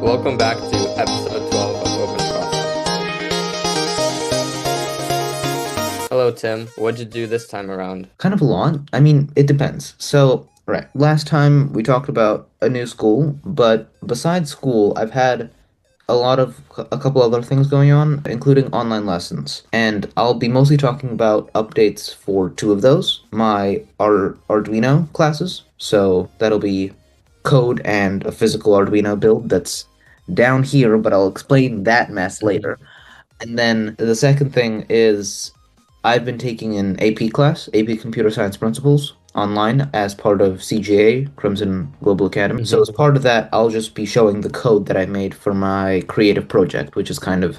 Welcome back to episode 12 of Open Process. Hello, Tim. What'd you do this time around? Kind of a lot. I mean, it depends. So, right, last time we talked about a new school, but besides school, I've had a couple other things going on, including online lessons. And I'll be mostly talking about updates for two of those, my Arduino classes. So that'll be code and a physical Arduino build that's down here, but I'll explain that mess Mhm. later. And then the second thing is I've been taking an AP class, AP Computer Science Principles, online as part of CGA, Crimson Global Academy. So Mhm. as part of that, I'll just be showing the code that I made for my creative project, which is kind of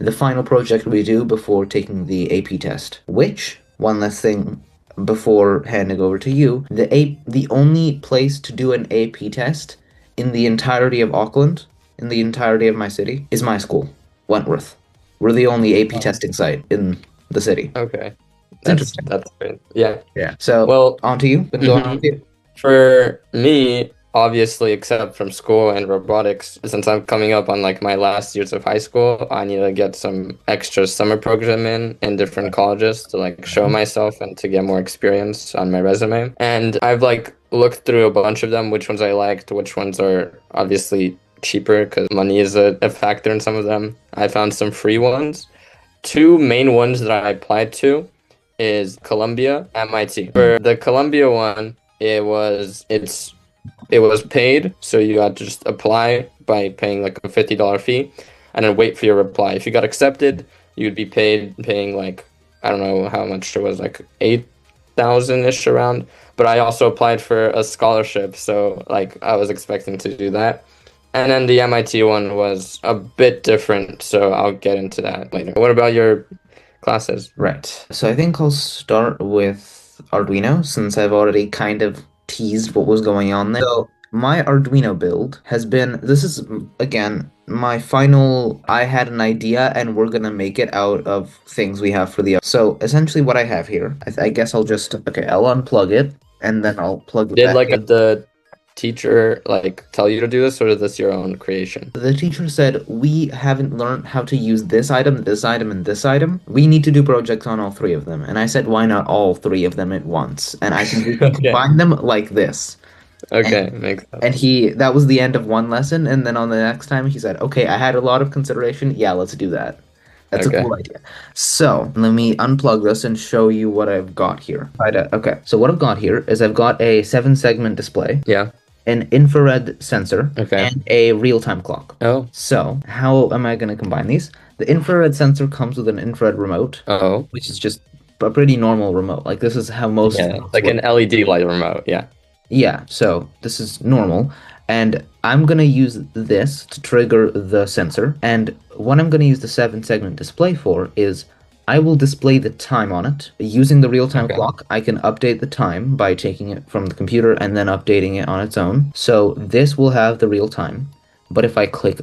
the final project we do before taking the AP test. Which, one last thing before handing over to you, the only place to do an AP test in the entirety of Auckland, in the entirety of my city, is my school, Wentworth. We're the only AP Oh, testing site in the city. okay. It's That's interesting. that's great. Yeah. Yeah. So Well, on to you. Been going on with mhm. you. For me, obviously, except from school and robotics, since I'm coming up on like my last years of high school, I need to get some extra summer program in different colleges to like show myself and to get more experience on my resume. And I've like looked through a bunch of them, which ones I liked, which ones are obviously cheaper because money is a factor in some of them. I found some free ones. Two main ones that I applied to is Columbia, MIT. Hmm. For the Columbia one, it was paid, so you got to just apply by paying like a $50 fee and then wait for your reply. If you got accepted, you'd be paying like I don't know how much it was, like 8,000-ish around. But I also applied for a scholarship, so like I was expecting to do that. And then the MIT one was a bit different, so I'll get into that later. What about your classes? Right. So I think I'll start with Arduino since I've already kind of teased what was going on there. So my Arduino build has been, this is again my final, I had an idea and we're gonna make it out of things we have for the, so essentially what I have here, I guess I'll just, okay, I'll unplug it and then I'll plug it Did back like in. the teacher like tell you to do this, or is this your own creation? The teacher said, we haven't learned how to use this item, and this item. We need to do projects on all three of them. And I said, why not all three of them at once? And I think we can Okay. combine them like this. And Okay, makes and sense. he that was the end of one lesson. And then on the next time he said, okay, I had a lot of consideration. Yeah, let's do that. That's a Okay. cool idea. So let me unplug this and show you what I've got here. Okay, so what I've got here is I've got a 7 segment display, Yeah. an infrared sensor, Okay. and a real-time clock. Oh. So, how am I going to combine these? The infrared sensor comes with an infrared remote, Oh. which is just a pretty normal remote. Like, this is how most Yeah. things Like work. an LED light remote. Yeah. Yeah, so this is normal. And I'm going to use this to trigger the sensor. And what I'm going to use the 7 segment display for is I will display the time on it. Using the real-time Okay. clock, I can update the time by taking it from the computer and then updating it on its own. So this will have the real time. But if I click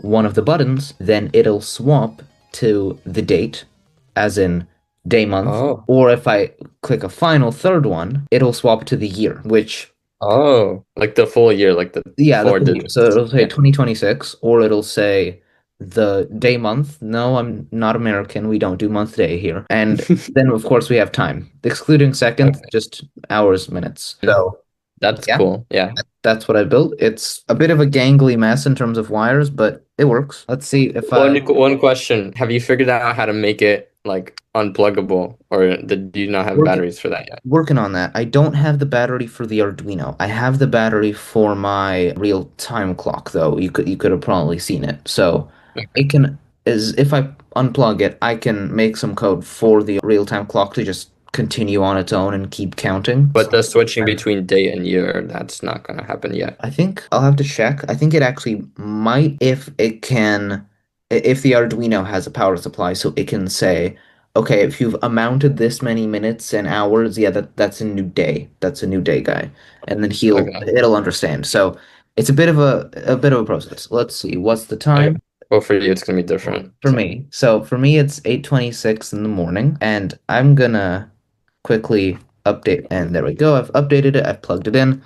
one of the buttons, then it'll swap to the date, as in day month. Oh. Or if I click a final third one, it'll swap to the year, which, Oh. Like the full year, like the yeah, the four full year. So digits. it'll say Yeah. 2026, or it'll say the day month. No, I'm not American. We don't do month day here. And then, of course, we have time, excluding second, Okay. just hours, minutes. So, That's yeah, cool. Yeah. that's what I built. It's a bit of a gangly mess in terms of wires, but it works. Let's see if I One question. Have you figured out how to make it like unpluggable, or did you not have work batteries for that yet? working on that. I don't have the battery for the Arduino. I have the battery for my real-time clock, though. You could have probably seen it. So Okay. it can is if I unplug it, I can make some code for the real-time clock to just continue on its own and keep counting. But the switching between day and year, that's not gonna happen yet. I think I'll have to check. I think it actually might if it can, if the Arduino has a power supply, so it can say, okay, if you've amounted this many minutes and hours, yeah, that's a new day. That's a new day, guy. And then Okay. it'll understand. So it's a bit of a process. Let's see, what's the Okay. time Well, for you, it's gonna be different. for So, me? So for me, it's 8:26 in the morning, and I'm gonna quickly update. And there we go. I've updated it. I've plugged it in,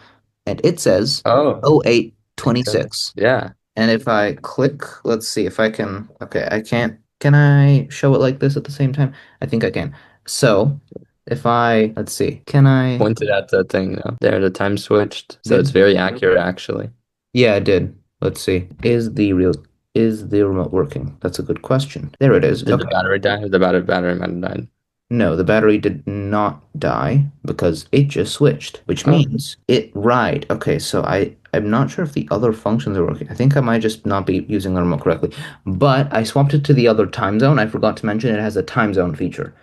and it says oh, oh eight twenty okay. six. Yeah. And if I click, let's see if I can. Okay, I can't. Can I show it like this at the same time? I think I can. So if I, let's see, can I? Pointed at the thing though. There, the time switched, so it's Did very accurate actually. Yeah, I did. Let's see. Is the remote working? That's a good question. There it is. Did the Okay. battery die? The battery might have died. No, the battery did not die because it just switched, which Oh, means it right. Okay, so I'm not sure if the other functions are working. I think I might just not be using the remote correctly. But I swapped it to the other time zone. I forgot to mention it has a time zone feature.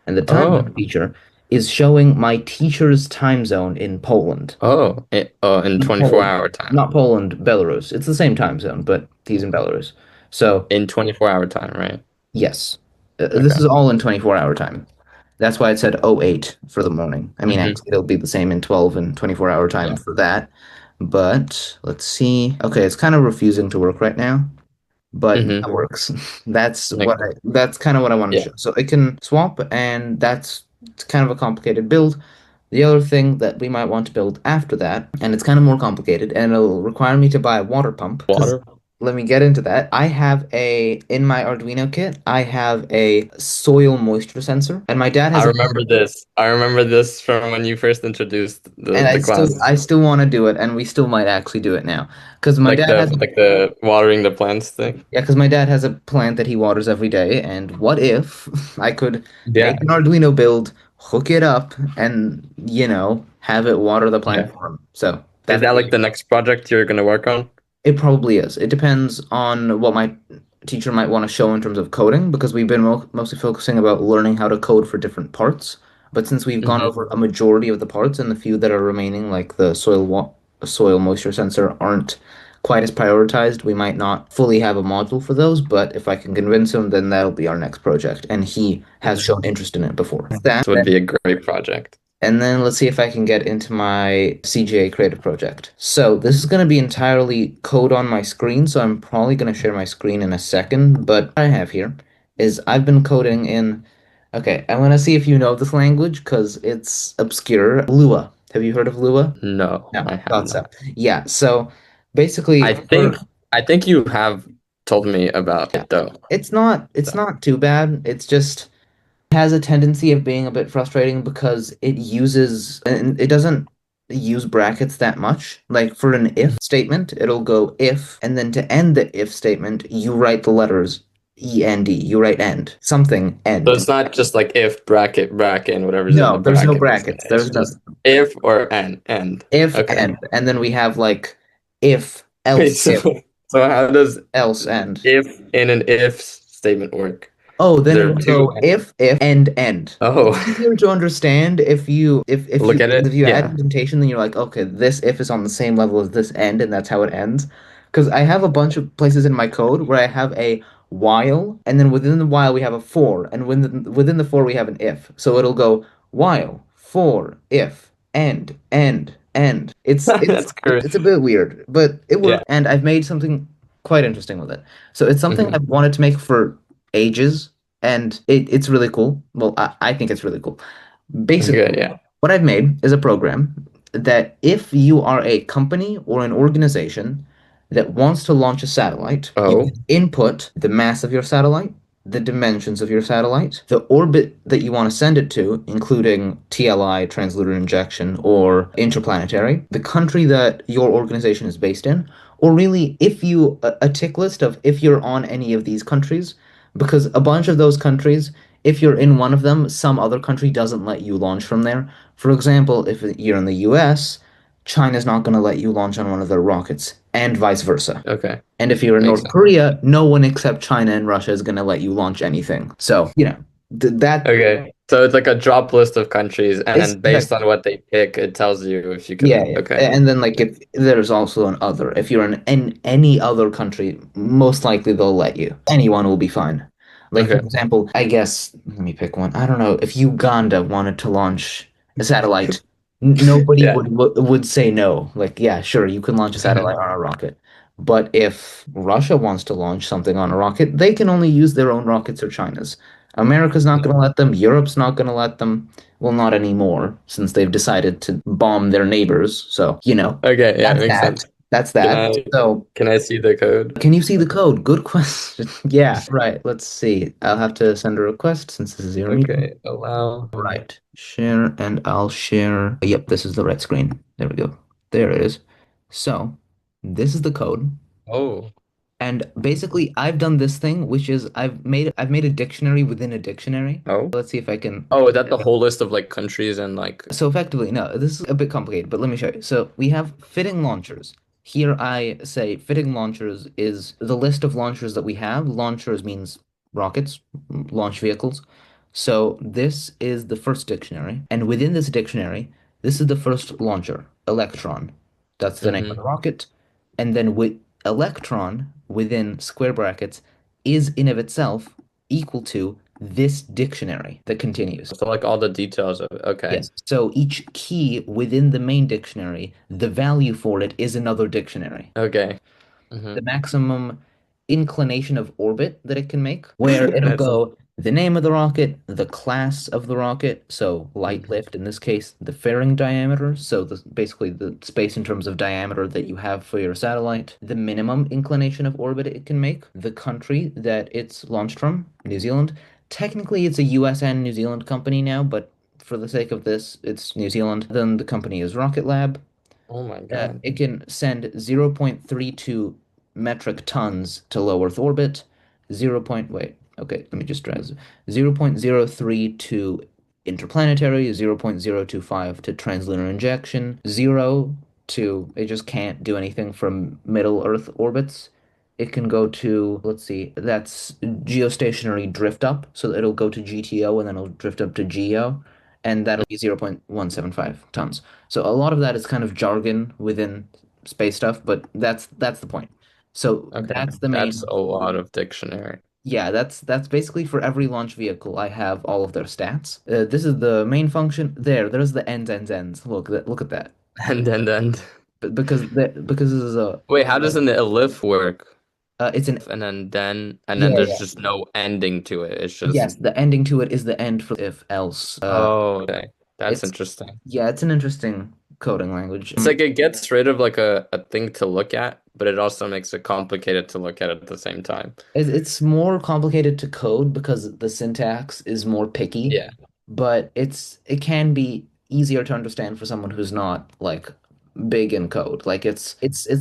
And the time zone oh, feature is showing my teacher's time zone in Poland. in Not 24 Poland, hour time. not Poland, Belarus. It's the same time zone, but he's in Belarus. So, In 24-hour time, right? yes, this Okay. is all in 24-hour time. That's why it said oh 08 for the morning. I mean, Mm-hmm. actually, it'll be the same in 12 and 24-hour time Yeah. for that. But let's see. Okay, it's kind of refusing to work right now, but Mm-hmm. that works. That's Like, that's kind of what I want to yeah. show. So it can swap, and that's it's kind of a complicated build. The other thing that we might want to build after that, and it's kind of more complicated, and it'll require me to buy a water pump. Because Water. let me get into that. In my Arduino kit, I have a soil moisture sensor, and my dad I has a remember this. I remember this from when you first introduced and the class. I still want to do it, and we still might actually do it now. Because my dad has Like the watering the plants thing. Yeah, because my dad has a plant that he waters every day, and what if I could Yeah. make an Arduino build, hook it up, and have it water the plant Yeah. for him? So Is that's that like the next project you're gonna work on? it probably is. It depends on what my teacher might want to show in terms of coding, because we've been mostly focusing about learning how to code for different parts. But since we've gone Mm-hmm. over a majority of the parts and the few that are remaining, like the soil moisture sensor, aren't quite as prioritized, we might not fully have a module for those. But if I can convince him, then that'll be our next project. And he has shown interest in it before. This would be a great project. And then let's see if I can get into my CGA creative project. So this is going to be entirely code on my screen, so I'm probably going to share my screen in a second. But what I have here is I've been coding in. Okay, I want to see if you know this language because it's obscure. Lua. Have you heard of Lua? No, No, I have thought so. not. Yeah, so basically I think I think you have told me about yeah, it though. it's So not too bad. It's just has a tendency of being a bit frustrating because it uses and it doesn't use brackets that much. Like for an if statement, it'll go if, and then to end the if statement, you write the letters END. You write end. Something so end. it's not just like if bracket and whatever's in the No, there's no bracket is in brackets. it. It's There's no just if or end. if Okay. end. And then we have like if Wait, else so if so how does else end. if in an if statement work? Oh, then There are it'll two. go if end end. Oh, It's easier to understand if look at if it. you add Yeah. indentation, then you're like, okay, this if is on the same level as this end, and that's how it ends. Because I have a bunch of places in my code where I have a while, and then within the while we have a for, and within the for we have an if. So it'll go while, for, if, end. That's correct. It's a bit weird, but it Yeah. worked, and I've made something quite interesting with it. So it's something Hmm. I've wanted to make for ages, and it's really cool. Well, I think it's really cool. Basically, Okay, yeah. what I've made is a program that if you are a company or an organization that wants to launch a satellite, you Oh, can input the mass of your satellite, the dimensions of your satellite, the orbit that you want to send it to, including TLI, translunar injection, or interplanetary, the country that your organization is based in, or really if you a tick list of if you're on any of these countries, because a bunch of those countries, if you're in one of them, some other country doesn't let you launch from there. For example, if you're in the US, China's not going to let you launch on one of their rockets, and vice versa. okay. And if you're in Makes North sense. Korea, no one except China and Russia is going to let you launch anything. So, that Okay. So it's like a drop list of countries, and is then based on what they pick, it tells you if you yeah, can. yeah. Okay. And then like if there's also an other, if you're in any other country, most likely they'll let you. Anyone will be fine. Like for Okay. example, I guess let me pick one. I don't know if Uganda wanted to launch a satellite, nobody Yeah. would say no. Like yeah, sure, you can launch a satellite on a rocket. But if Russia wants to launch something on a rocket, they can only use their own rockets or China's. America's not going to let them. Europe's not going to let them. Well, not anymore, since they've decided to bomb their neighbors. So, Okay. Yeah, it that's makes that. sense. That's Can that. I So can I see the code? can you see the code? Good question. Yeah, right. Let's see. I'll have to send a request since this is your meeting. Okay, allow. Right. Share, and I'll share. Yep, this is the red screen. There we go. There it is. So this is the code. Oh. And basically, I've done this thing, which is I've made a dictionary within a dictionary. Oh. Let's see if I can. Oh, is that the whole list of like countries and like So effectively, no, this is a bit complicated, but let me show you. So we have fitting launchers. Here I say fitting launchers is the list of launchers that we have. Launchers means rockets, launch vehicles. So this is the first dictionary, and within this dictionary, this is the first launcher, Electron. That's the name of the hmm rocket. And then with Electron within square brackets is in of itself equal to this dictionary that continues. So like all the details of it. Okay. Yes. So each key within the main dictionary, the value for it is another dictionary. Okay. The hmm maximum inclination of orbit that it can make, where it'll That's go the name of the rocket, the class of the rocket, so light mhm. lift in this case, the fairing diameter, so basically the space in terms of diameter that you have for your satellite, the minimum inclination of orbit it can make, the country that it's launched from, New Zealand. Technically, it's a US and New Zealand company now, but for the sake of this, it's New Zealand. Then the company is Rocket Lab. Oh my God. It can send 0.32 metric tons to low Earth orbit, 0. Wait, okay, let me just try this. 0.03 to interplanetary, 0.025 to translunar injection, 0 to it just can't do anything from middle Earth orbits. It can go to, let's see, that's geostationary drift up, so it'll go to GTO and then it'll drift up to GEO, and that'll be 0.175 tons. So a lot of that is kind of jargon within space stuff, but that's the point. So Okay. that's the That's main, a lot of dictionary. yeah, that's basically for every launch vehicle. I have all of their stats. This is the main function. There's the ends. Look at that. And then But because this is a wait, how does an ellipse work? it's an And then yeah, there's yeah. just no ending to it. It's just Yes, the ending to it is the end for if else. oh, okay. That's It's interesting. yeah, it's an interesting coding language. It's like it gets rid of like a thing to look at, but it also makes it complicated to look at the same time. It's more complicated to code because the syntax is more picky, Yeah. but it can be easier to understand for someone who's not like big in code. Like it's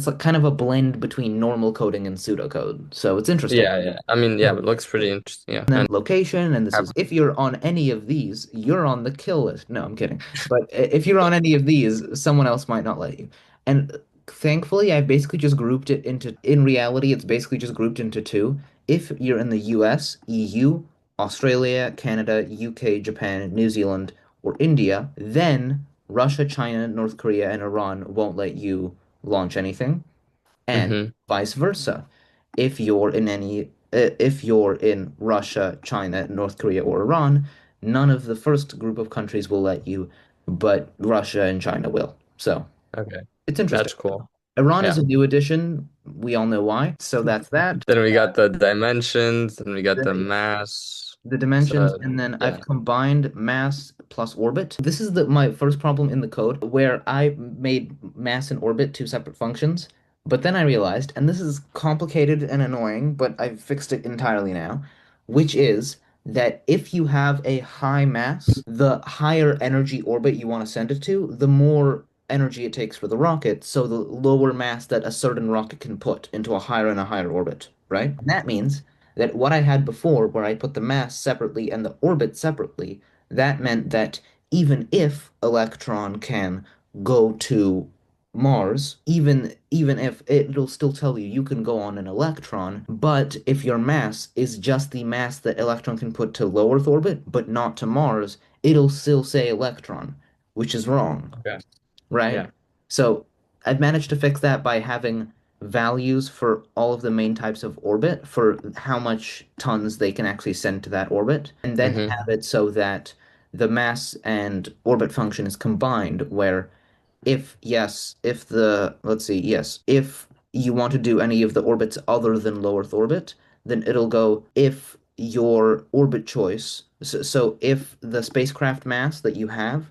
like kind of a blend between normal coding and pseudocode. So it's interesting. Yeah, yeah. I mean, yeah, it looks pretty interesting. Yeah. And then And location, and this have, is if you're on any of these, you're on the kill list. No, I'm kidding. But if you're on any of these, someone else might not let you. And thankfully, I've basically just grouped it into, in reality, it's basically just grouped into two. If you're in the US, EU, Australia, Canada, UK, Japan, New Zealand, or India, then Russia, China, North Korea, and Iran won't let you launch anything, and hmm vice versa. If you're in Russia, China, North Korea, or Iran, none of the first group of countries will let you, but Russia and China will. So Okay. it's interesting. That's cool. Iran is Yeah. a new addition. We all know why. So that's that. Then we got the dimensions, and we got the The mass. the dimensions, So and then I've yeah. combined mass plus orbit. This is my first problem in the code where I made mass and orbit two separate functions, but then I realized, and this is complicated and annoying, but I've fixed it entirely now, which is that if you have a high mass, the higher energy orbit you want to send it to, the more energy it takes for the rocket, so the lower mass that a certain rocket can put into a higher orbit, right? And that means that what I had before, where I put the mass separately and the orbit separately, that meant that even if Electron can go to Mars, even if it'll still tell you you can go on an Electron, but if your mass is just the mass that Electron can put to low Earth orbit, but not to Mars, it'll still say Electron, which is wrong, Okay. right? Yeah. So I've managed to fix that by having values for all of the main types of orbit for how much tons they can actually send to that orbit, and then hmm have it so that the mass and orbit function is combined, where if yes, if the, let's see, yes, if you want to do any of the orbits other than low Earth orbit, then it'll go if your orbit choice, so if the spacecraft mass that you have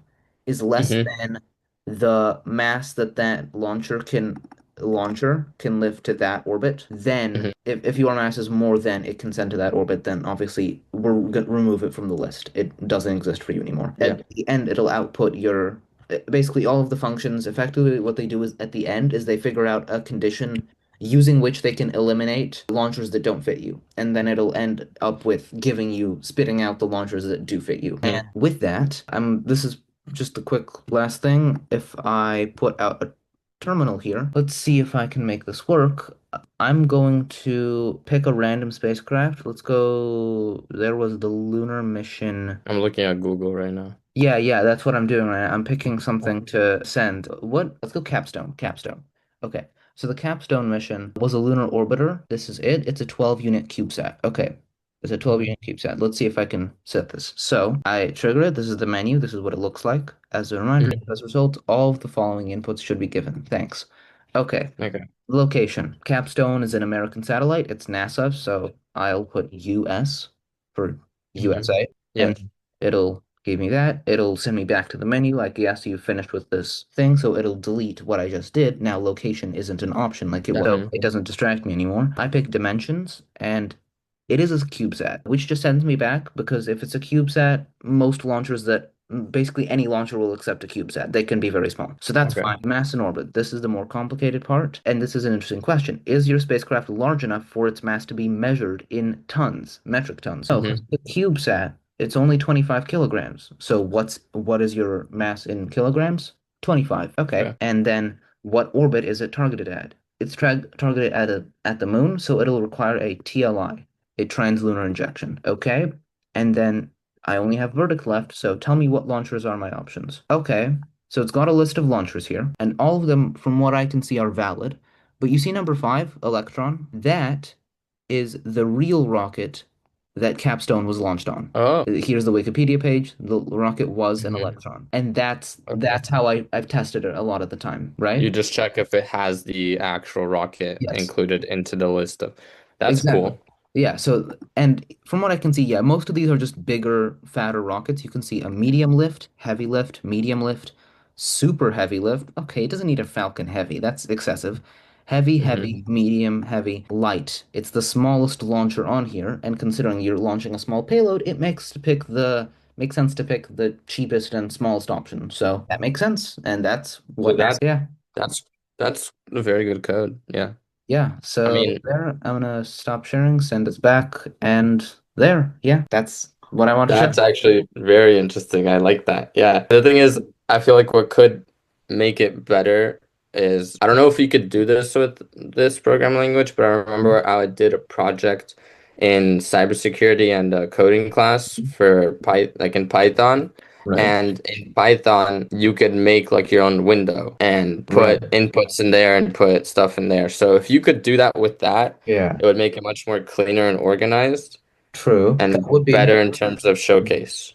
is less hmm than the mass that launcher can launcher can lift to that orbit, then Hmm. if your mass is more than it can send to that orbit, then obviously we're going to remove it from the list. It doesn't exist for you anymore. Yeah. At the end, it'll output your basically all of the functions. Effectively, what they do is at the end is they figure out a condition using which they can eliminate launchers that don't fit you. And then it'll end up with giving you, spitting out the launchers that do fit you. And Hmm. with that, this is just a quick last thing. If I put out a terminal here, let's see if I can make this work. I'm going to pick a random spacecraft. Let's go, there was the lunar mission. I'm looking at Google right now. Yeah, yeah, that's what I'm doing right now. I'm picking something to send. What? Let's go Capstone. Capstone. Okay. So the Capstone mission was a lunar orbiter. This is it. It's a 12 unit CubeSat. Okay. It's a 12 unit CubeSat. Let's see if I can set this. So I trigger it. This is the menu. This is what it looks like. As a reminder, Hmm. as a result, all of the following inputs should be given. Thanks. Okay. Okay. Location. Capstone is an American satellite. It's NASA, so I'll put US for Hmm. USA, Yeah. and it'll give me that. It'll send me back to the menu like, yes, you finished with this thing, so it'll delete what I just did. Now location isn't an option like it was. So Hmm. it doesn't distract me anymore. I pick dimensions, and it is a CubeSat, which just sends me back because if it's a CubeSat, most launchers that basically any launcher will accept a CubeSat. They can be very small. So that's Okay. fine. Mass and orbit. This is the more complicated part. And this is an interesting question. Is your spacecraft large enough for its mass to be measured in tons, metric tons? So Hmm. the CubeSat, it's only 25 kilograms. So what is your mass in kilograms? 25. Okay. Okay. And then what orbit is it targeted at? It's targeted at the moon, so it'll require a TLI, a translunar injection. Okay. And then I only have verdict left, so tell me what launchers are my options. Okay, so it's got a list of launchers here, and all of them, from what I can see, are valid. But you see number five, Electron? That is the real rocket that Capstone was launched on. Oh. Here's the Wikipedia page. The rocket was an Hmm. Electron. And Okay. that's how I've tested it a lot of the time, right? You just check if it has the actual rocket Yes. included into the list of. That's Exactly. cool. Yeah, so and from what I can see, yeah, most of these are just bigger, fatter rockets. You can see a medium lift, super heavy lift. Okay, it doesn't need a Falcon heavy. That's excessive. Heavy, Hmm. heavy, medium, heavy, light. It's the smallest launcher on here, and considering you're launching a small payload, it makes sense to pick the cheapest and smallest option. So that makes sense, and that's So what NASA, yeah. that's that's a very good code. Yeah. Yeah, I so mean, there, I'm gonna stop sharing, send this back, and there, yeah, that's what I want to share. that's actually very interesting. I like that. Yeah. The thing is, I feel like what could make it better is I don't know if you could do this with this programming language, but I remember I did a project in cybersecurity and a coding class for like in Python. Right, And in Python, you could make like your own window and right. put inputs in there and put stuff in there. So if you could do that with that, Yeah, it would make it much more cleaner and organized true. That and would be better in terms of showcase.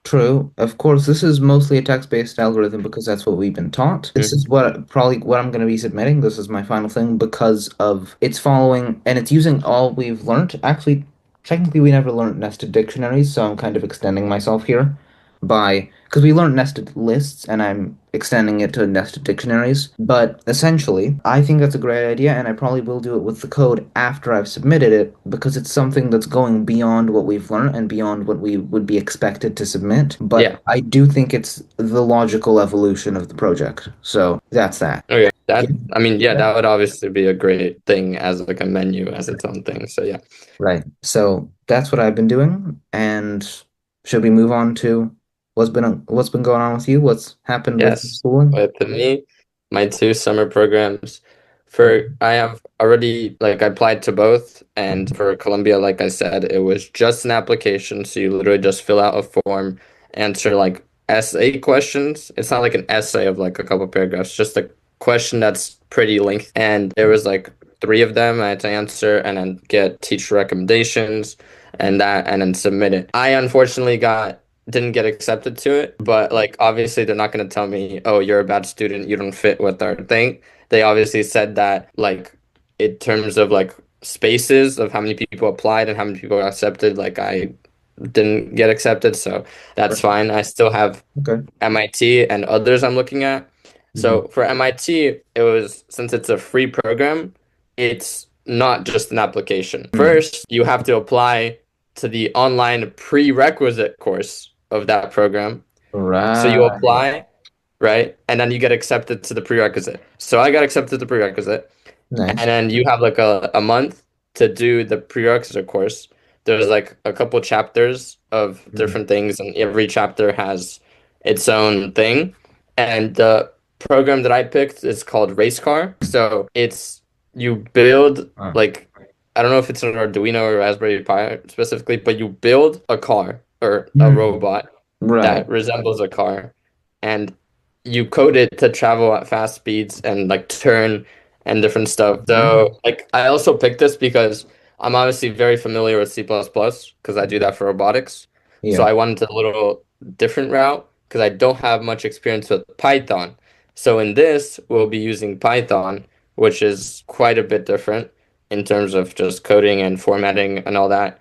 true. Of course, this is mostly a text-based algorithm because that's what we've been taught. This Mhm. is probably what I'm going to be submitting. This is my final thing because of it's following and it's using all we've learned. Actually, technically, we never learned nested dictionaries, so I'm kind of extending myself here by because we learned nested lists and I'm extending it to nested dictionaries. But essentially, I think that's a great idea, and I probably will do it with the code after I've submitted it because it's something that's going beyond what we've learned and beyond what we would be expected to submit. But Yeah. I do think it's the logical evolution of the project. So that's that. Okay. Yeah. I mean, yeah, Yeah. that would obviously be a great thing as like a menu as its own thing. So yeah. Right. So that's what I've been doing. And should we move on to what's been going on with you? What's happened with Yes. schooling? But to me, my two summer programs for Mhm. I have already like I applied to both, and for Columbia, like I said, it was just an application. So you literally just fill out a form, answer like essay questions. It's not like an essay of like a couple paragraphs, just a question that's pretty lengthy. And there was like three of them I had to answer and then get teacher recommendations and then submit it. I unfortunately got didn't get accepted to it, but like obviously they're not going to tell me, "Oh, you're a bad student, you don't fit with our thing." They obviously said that like in terms of like spaces of how many people applied and how many people got accepted, like I didn't get accepted, so that's Right. fine. I still have Okay. MIT and others I'm looking at. Mhm. So for MIT, it was since it's a free program, it's not just an application. Mm. First, you have to apply to the online prerequisite course of that program. So you Right. apply, right? And then you get accepted to the prerequisite. So I got accepted to the prerequisite. And Nice. then you have like a month to do the prerequisite course. There's like a couple chapters of Mm. different things, and every chapter has its own thing. And the program that I picked is called Race Car. So it's you build Oh. like I don't know if it's an Arduino or Raspberry Pi specifically, but you build a car or a Mm. robot Right. that resembles a car, and you code it to travel at fast speeds and like turn and different stuff. Nice. So like I also picked this because I'm obviously very familiar with C++ because I do that for robotics. So Yeah. I wanted a little different route because I don't have much experience with Python. So in this, we'll be using Python, which is quite a bit different in terms of just coding and formatting and all that.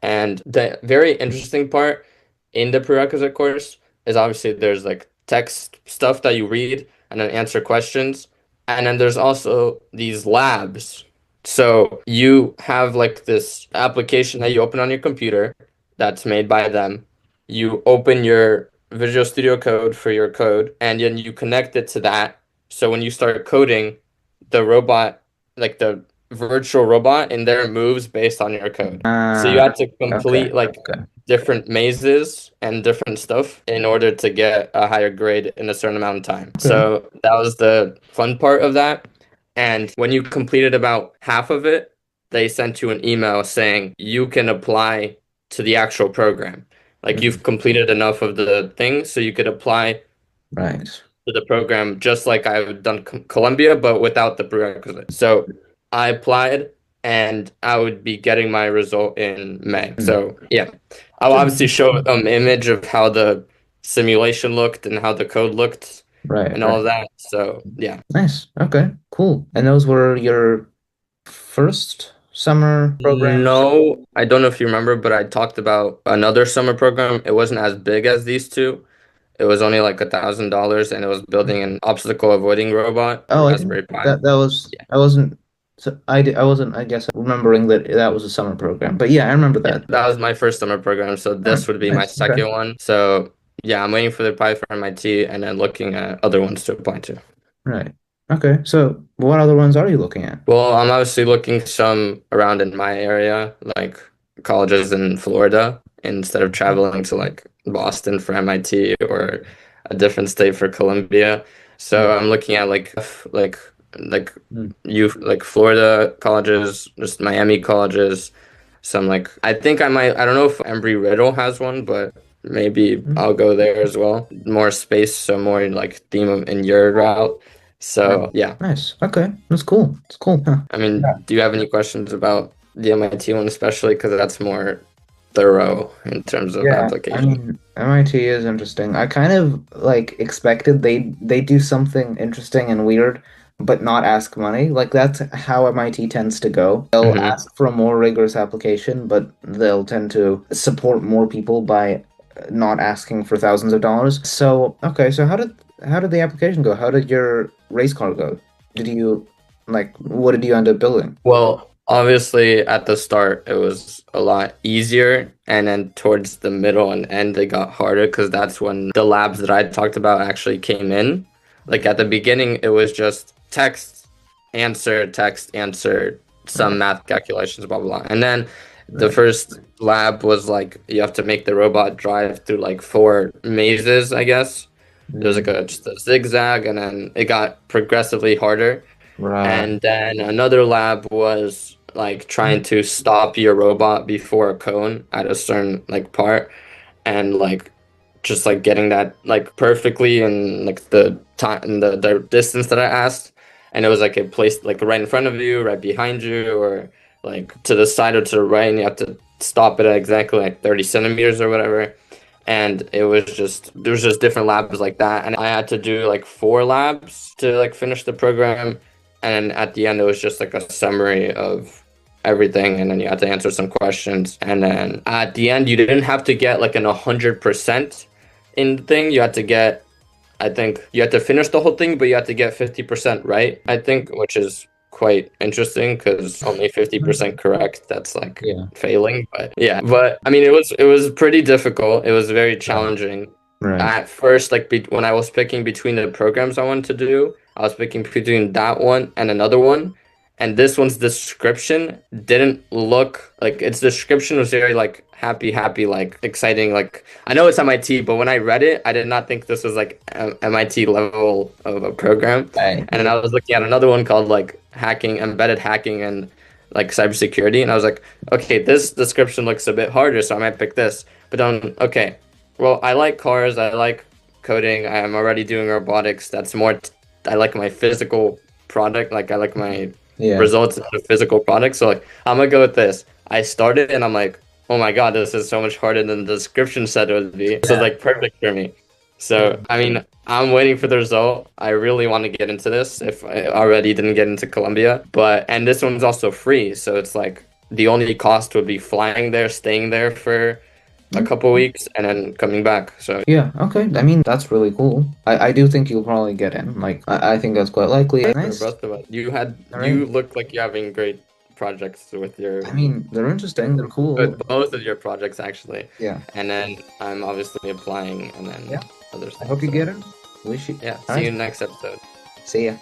And the very interesting part in the prerequisite course is obviously there's like text stuff that you read and then answer questions. And then there's also these labs. So you have like this application that you open on your computer that's made by them. You open your Visual Studio Code for your code, and then you connect it to that. So when you start coding, the robot, like the virtual robot in there moves based on your code. So you Ah, had to okay. complete like Okay. different mazes and different stuff in order to get a higher grade in a certain amount of time. Okay. So that was the fun part of that. And when you completed about half of it, they sent you an email saying you can apply to the actual program. Like Mm. you've completed enough of the things, so you could apply Right. to the program just like I've done Columbia, but without the prerequisite. So I applied and I would be getting my result in May. Mm. So yeah, I'll obviously show image of how the simulation looked and how the code looked Right. and all Right. of that. So yeah. Nice. Okay. Cool. And those were your first summer programs? No, I don't know if you remember, but I talked about another summer program. It wasn't as big as these two. It was only like $1,000 and it was building an obstacle avoiding robot, a Oh, I think Raspberry Pi. that was Yeah. I wasn't so I wasn't I guess remembering that that was a summer program. But yeah, I remember Yeah, that. that was my first summer program, so Oh, this would be my nice. Okay. second one. So yeah, I'm waiting for the apply for MIT and then looking at other ones to apply to. Right. Okay. So what other ones are you looking at? Well, I'm obviously looking some around in my area, like colleges in Florida, instead of traveling to like Boston for MIT or a different state for Columbia. Mm, So I'm looking at like mm, like Florida colleges, just Miami colleges. Some like I think I don't know if Embry-Riddle has one, but maybe mm. I'll go there as well. More space, so more like theme of in your route. Right. So yeah. Nice. Okay. That's cool. It's cool. Huh. I mean, do you have any questions about the MIT one, especially because that's more thorough in terms of Yeah, I application? mean, MIT is interesting. I kind of like expected they do something interesting and weird, but not ask money. Like that's how MIT tends to go. They'll Hmm. ask for a more rigorous application, but they'll tend to support more people by not asking for thousands of dollars. So, okay, so how did the application go? How did your race car go? Did you like what did you end up building? Well, obviously at the start it was a lot easier, and then towards the middle and end it got harder because that's when the labs that I talked about actually came in. Like at the beginning, it was just text, answer, some Right. math calculations, blah blah blah. And then the Right. first lab was like you have to make the robot drive through like four mazes, I guess. There was like Mm, a just a zigzag, and then it got progressively harder. right. And then another lab was like trying to stop your robot before a cone at a certain like part, and like just like getting that like perfectly and like the time and the distance that I asked. And it was like a place like right in front of you, right behind you, or like to the side or to the right, and you have to stop it at exactly like 30 centimeters or whatever. And it was just there was just different labs like that, and I had to do like four labs to like finish the program. And at the end it was just like a summary of everything, and then you had to answer some questions. And then at the end you didn't have to get like an 100% in the thing. You had to get I think you have to finish the whole thing, but you have to get 50% right, I think, which is quite interesting because only 50% correct, that's like Yeah. failing. But yeah, but I mean, it was pretty difficult. It was very Right. challenging. Right. At first, like when I was picking between the programs I wanted to do, I was picking between that one and another one. And this one's description didn't look like its description was very like happy, happy, like exciting. Like I know it's MIT, but when I read it, I did not think this was like a MIT level of a program. Right. And then I was looking at another one called like hacking, embedded hacking, and like cybersecurity. And I was like, okay, this description looks a bit harder, so I might pick this. But then, okay, well, I like cars, I like coding, I am already doing robotics. That's more, I like my physical product, like I like my Yeah. results in a physical product. So like, I'm gonna go with this. I started and I'm like, oh my God, this is so much harder than the description said it would be. This is Yeah. like perfect for me. So, I mean, I'm waiting for the result. I really want to get into this if I already didn't get into Colombia. And this one's also free. So it's like the only cost would be flying there, staying there for a couple weeks, and then coming back. So, Yeah, okay. I mean, that's really cool. I do think you'll probably get in. Like, I think that's quite likely. for Nice. both of us, All you right. look like you're having great projects with I mean, they're interesting. They're cool. both of your projects actually. Yeah. And then I'm obviously applying and then Yeah. other I stuff. hope you So, get in. Wish you. yeah, All see you right. next episode. See ya.